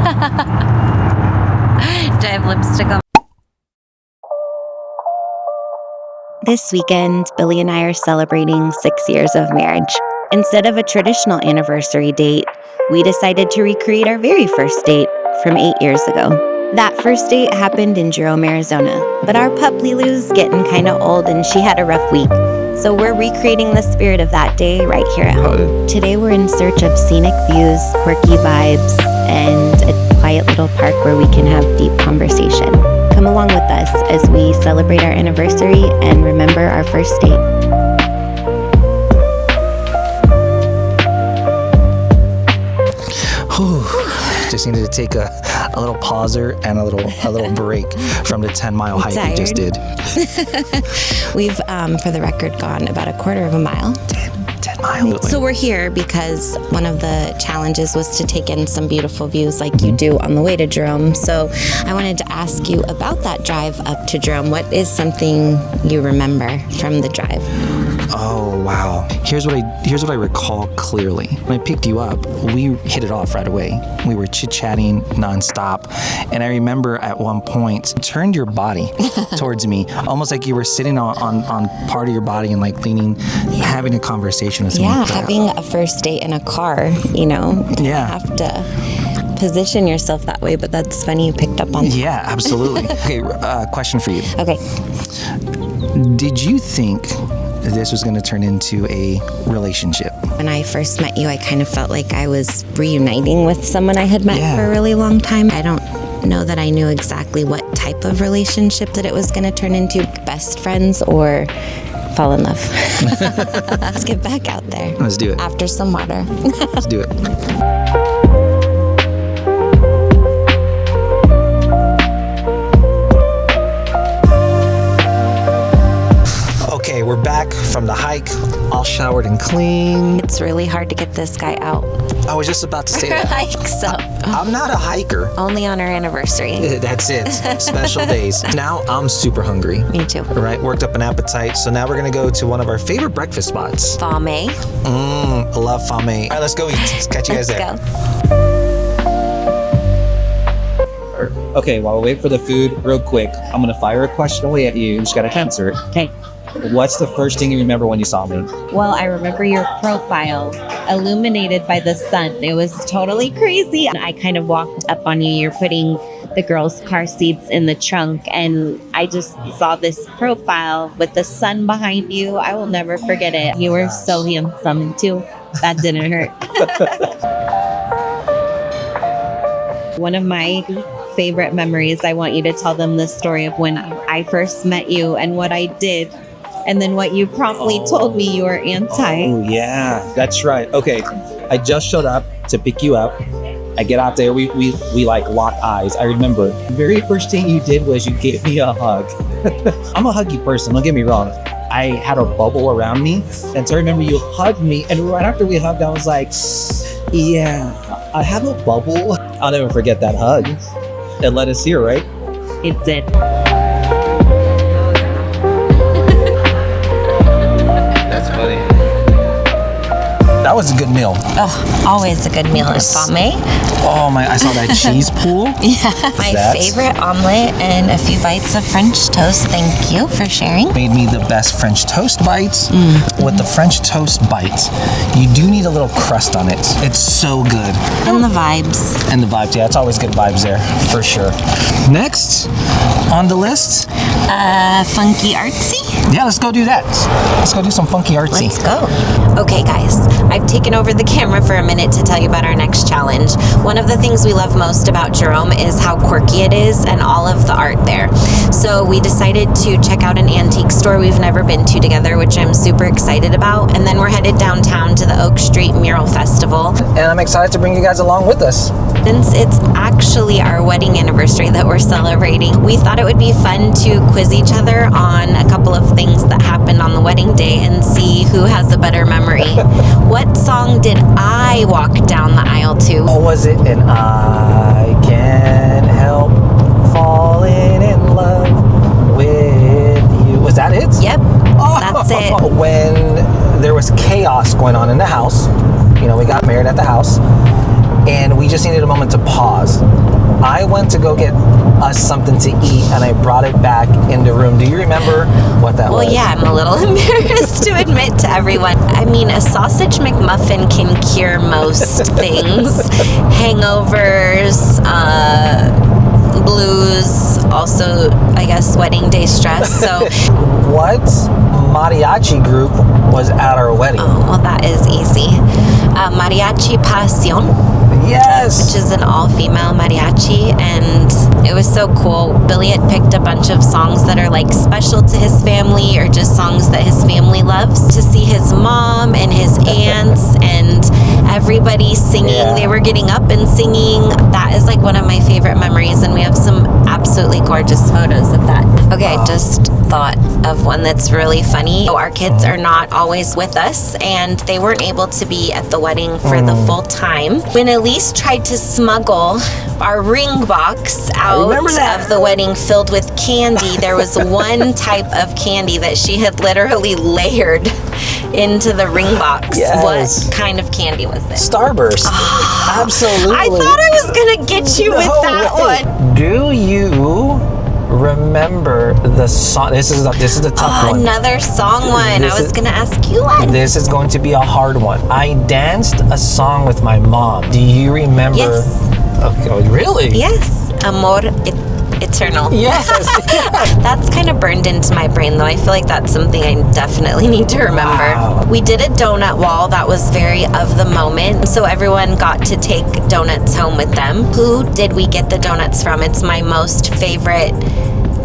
Do I have lipstick on? This weekend, Billy and I are celebrating 6 years of marriage. Instead of a traditional anniversary date, we decided to recreate our very first date from 8 years ago. That first date happened in Jerome, Arizona, but our pup Lilu's getting kind of old and she had a rough week. So we're recreating the spirit of that day right here at home. Today we're in search of scenic views, quirky vibes, and a quiet little park where we can have deep conversation. Come along with us as we celebrate our anniversary and remember our first date. Just needed to take a little pauser and a little break from the 10-mile hike we just did. We've, for the record, gone about a quarter of a mile. 10 miles. So we're here because one of the challenges was to take in some beautiful views like you do on the way to Jerome. So I wanted to ask you about that drive up to Jerome. What is something you remember from the drive? Oh, wow. Here's what I recall clearly. When I picked you up, we hit it off right away. We were chit-chatting nonstop. And I remember at one point, you turned your body towards me, almost like you were sitting on part of your body and like leaning, having a conversation with me. Yeah, having a first date in a car, you know. You have to position yourself that way, but that's funny you picked up on that. Yeah, absolutely. Okay, question for you. Okay. Did you think this was going to turn into a relationship? When I first met you, I kind of felt like I was reuniting with someone I had met for a really long time. I don't know that I knew exactly what type of relationship that it was going to turn into. Best friends or fall in love. Let's get back out there. Let's do it. After some water. Let's do it. Okay, we're back from the hike, all showered and clean. It's really hard to get this guy out. I was just about to say that. Hike, so. I'm not a hiker. Only on our anniversary. That's it. Special days. Now I'm super hungry. Me too. All right, worked up an appetite. So now we're gonna go to one of our favorite breakfast spots. Fame. I love Fame. All right, let's go eat. Catch you guys there. Let's go. Okay, while we wait for the food, real quick, I'm gonna fire a question away at you. You just gotta answer it. Okay. What's the first thing you remember when you saw me? Well, I remember your profile illuminated by the sun. It was totally crazy. I kind of walked up on you. You're putting the girls' car seats in the trunk, and I just saw this profile with the sun behind you. I will never forget it. You were so handsome, too. That didn't hurt. One of my favorite memories, I want you to tell them the story of when I first met you and what I did. And then what you promptly told me you were anti. Oh, yeah, that's right. Okay, I just showed up to pick you up. I get out there, we like lock eyes. I remember the very first thing you did was you gave me a hug. I'm a huggy person, don't get me wrong. I had a bubble around me. And so I remember you hugged me. And right after we hugged, I was like, yeah, I have a bubble. I'll never forget that hug. It led us here, right? It did. That's funny. That was a good meal. Oh, always a good meal at Fame. Oh my, I saw that cheese pool. Yeah, my favorite omelet and a few bites of French toast. Thank you for sharing. Made me the best French toast bites. With the French toast bites, you do need a little crust on it. It's so good. And the vibes. And the vibes, yeah, it's always good vibes there, for sure. Next on the list. Funky artsy? Yeah, let's go do that. Let's go do some funky artsy. Let's go. Okay, guys, I've taken over the camera for a minute to tell you about our next challenge. One of the things we love most about Jerome is how quirky it is and all of the art there. So we decided to check out an antique store we've never been to together, which I'm super excited about. And then we're headed downtown to the Oak Street Mural Festival. And I'm excited to bring you guys along with us. Since it's actually our wedding anniversary that we're celebrating, we thought it would be fun to quiz each other on a couple of things that happened on the wedding day and see who has a better memory. What song did I walk down the aisle to? Or was it an I can't help falling in love with you? Was that it? Yep, that's it. When there was chaos going on in the house, you know, we got married at the house, and we just needed a moment to pause. I went to go get us something to eat, and I brought it back in the room. Do you remember what that was? Well, yeah, I'm a little embarrassed to admit to everyone. I mean, a sausage McMuffin can cure most things. Hangovers, blues, also, I guess, wedding day stress. So, What mariachi group was at our wedding? oh, well, that is easy. Mariachi Pasión, Yes. which is an all-female mariachi, and it was so cool. Billy had picked a bunch of songs that are like special to his family, or just songs that his family loves. To see his mom and his aunts and everybody singing, Yeah. they were getting up and singing. That is like one of my favorite memories, and we have some absolutely gorgeous photos of that. Okay, I just thought of one that's really funny. So our kids are not always with us, and they weren't able to be at the wedding for the full time. When Elise tried to smuggle our ring box out remember that. of the wedding filled with candy, there was one type of candy that she had literally layered into the ring box. Yes. What kind of candy was it? Starburst. Absolutely. I thought I was gonna get you with that one. Do you remember the song? This is a tough one. Another song one. This I was is- gonna ask you one. This is going to be a hard one. I danced a song with my mom. Do you remember? Yes. Okay, oh, really? Yes, Amor Eternal. Yes. That's kind of burned into my brain, though. I feel like that's something I definitely need to remember. Wow. We did a donut wall that was very of the moment, so everyone got to take donuts home with them. Who did we get the donuts from? It's my most favorite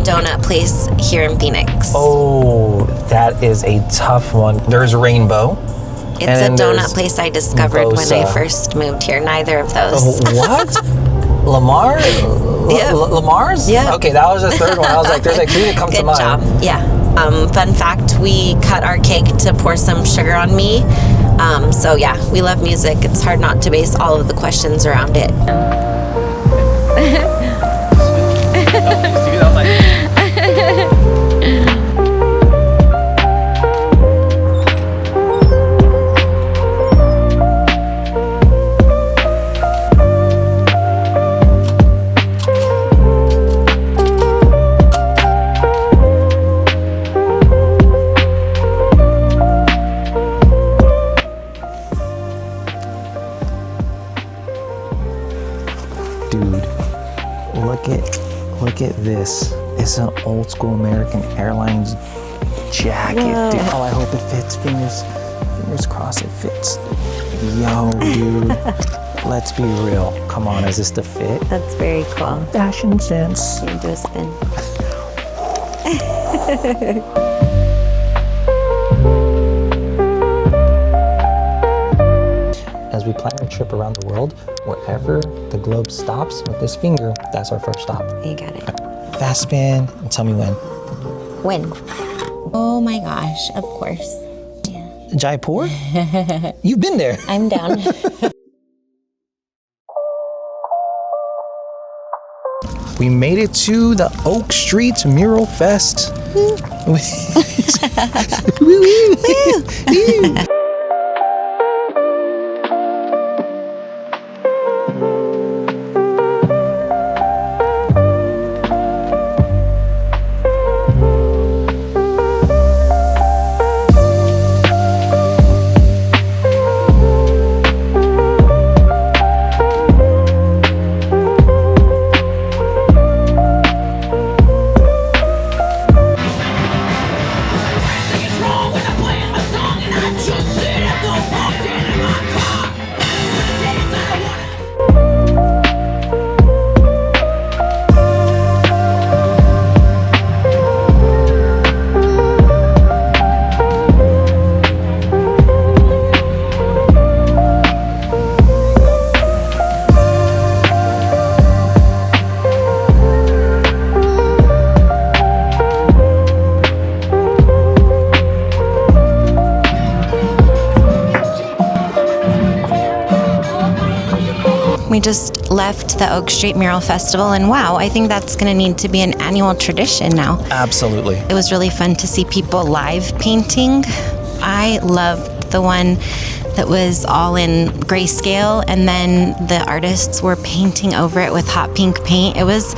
donut place here in Phoenix. Oh, that is a tough one. There's Rainbow. It's and a then donut there's place I discovered when I Bosa. first moved here. Neither of those. Oh, what? Lamar? Yeah. Lamar's? Yeah. Okay, that was the third one. I was like, there's like three that come to Good mind. job. Yeah. Fun fact, we cut our cake to pour some sugar on me. So yeah, we love music. It's hard not to base all of the questions around it. Dude, look at this. It's an old school American Airlines jacket. Dude, oh, I hope it fits. Fingers crossed it fits. Yo, dude. Let's be real. Come on, is this the fit? That's very cool. Fashion sense. You do a spin. As we plan our trip around the world, wherever the globe stops with this finger, that's our first stop. You got it. Fast spin and tell me when. When? Oh my gosh, of course. Yeah. Jaipur? You've been there. I'm down. We made it to the Oak Street Mural Fest. We just left the Oak Street Mural Festival, and wow, I think that's going to need to be an annual tradition now. Absolutely. It was really fun to see people live painting. I loved the one that was all in grayscale, and then the artists were painting over it with hot pink paint. It was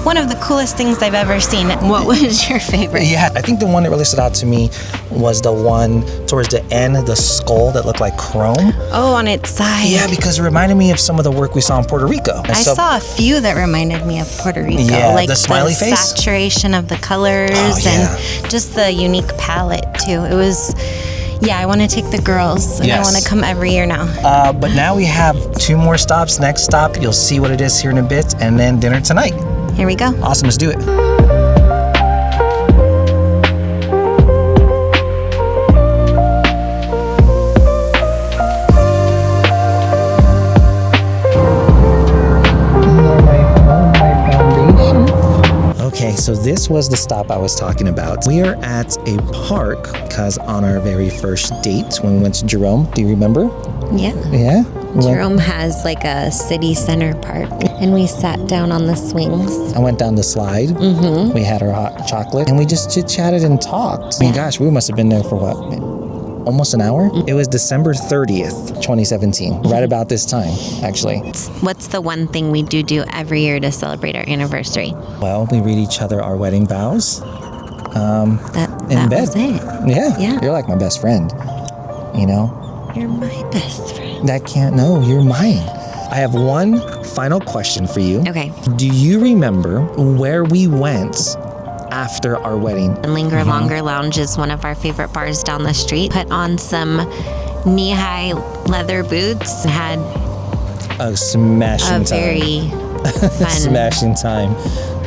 one of the coolest things I've ever seen. What was your favorite? Yeah, I think the one that really stood out to me was the one towards the end, the skull that looked like chrome. Oh, on its side. Yeah, because it reminded me of some of the work we saw in Puerto Rico. I saw a few that reminded me of Puerto Rico. Yeah, like the smiley face? saturation of the colors and just the unique palette too. It was, I want to take the girls and I want to come every year now. But now we have 2 more stops. Next stop, you'll see what it is here in a bit, and then dinner tonight. Here we go. Awesome, let's do it. Okay, so this was the stop I was talking about. We are at a park because on our very first date when we went to Jerome, do you remember? Yeah. Yeah? Jerome has like a city center park, and we sat down on the swings. I went down the slide. Mm-hmm. We had our hot chocolate, and we just chit-chatted and talked. I mean, gosh, we must have been there for what? Almost an hour? It was December 30th, 2017, right about this time, actually. What's the one thing we do every year to celebrate our anniversary? Well, we read each other our wedding vows in bed. Was it. Yeah, you're like my best friend, you know? You're my best friend. You're mine. I have one final question for you. Okay. Do you remember where we went after our wedding? Linger Longer Lounge is one of our favorite bars down the street. Put on some knee-high leather boots and had A smashing time. very fun, Smashing time.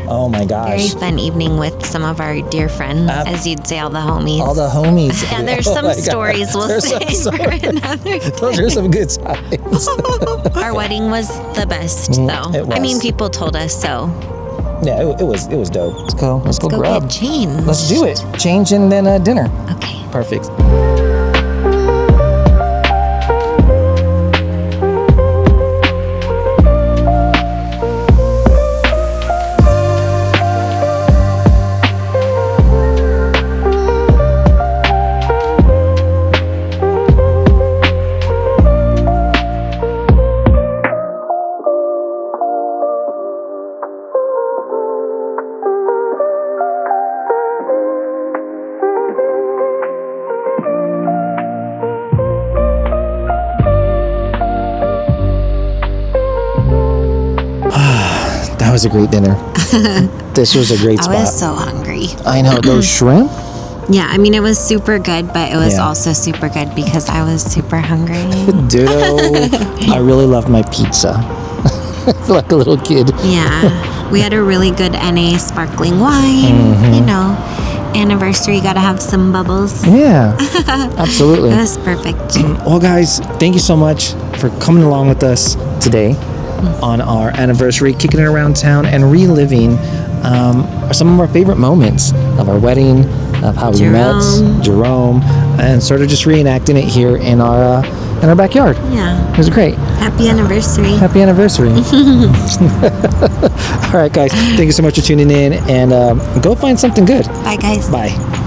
Oh my gosh. very fun evening with some of our dear friends, as you'd say, all the homies. All the homies. Yeah, there's some stories we'll save for another day. Those are some good times. Our wedding was the best, though. it was. I mean, people told us so. Yeah, it was dope. Let's go Go grab. get changed. Let's do it. Change and then dinner. Okay. Perfect. That was a great dinner. This was a great spot. I was so hungry. I know. Those shrimp? Yeah, I mean, it was super good, but it was Yeah. also super good because I was super hungry. Ditto. I really loved my pizza. Like a little kid. Yeah, we had a really good NA sparkling wine. You know, anniversary, gotta have some bubbles. Yeah, absolutely. It was perfect. Well, guys, thank you so much for coming along with us today on our anniversary, kicking it around town and reliving some of our favorite moments of our wedding, of how we met, Jerome, and sort of just reenacting it here in our backyard. Yeah. It was great. Happy anniversary. Happy anniversary. All right, guys, thank you so much for tuning in, and go find something good. Bye, guys. Bye.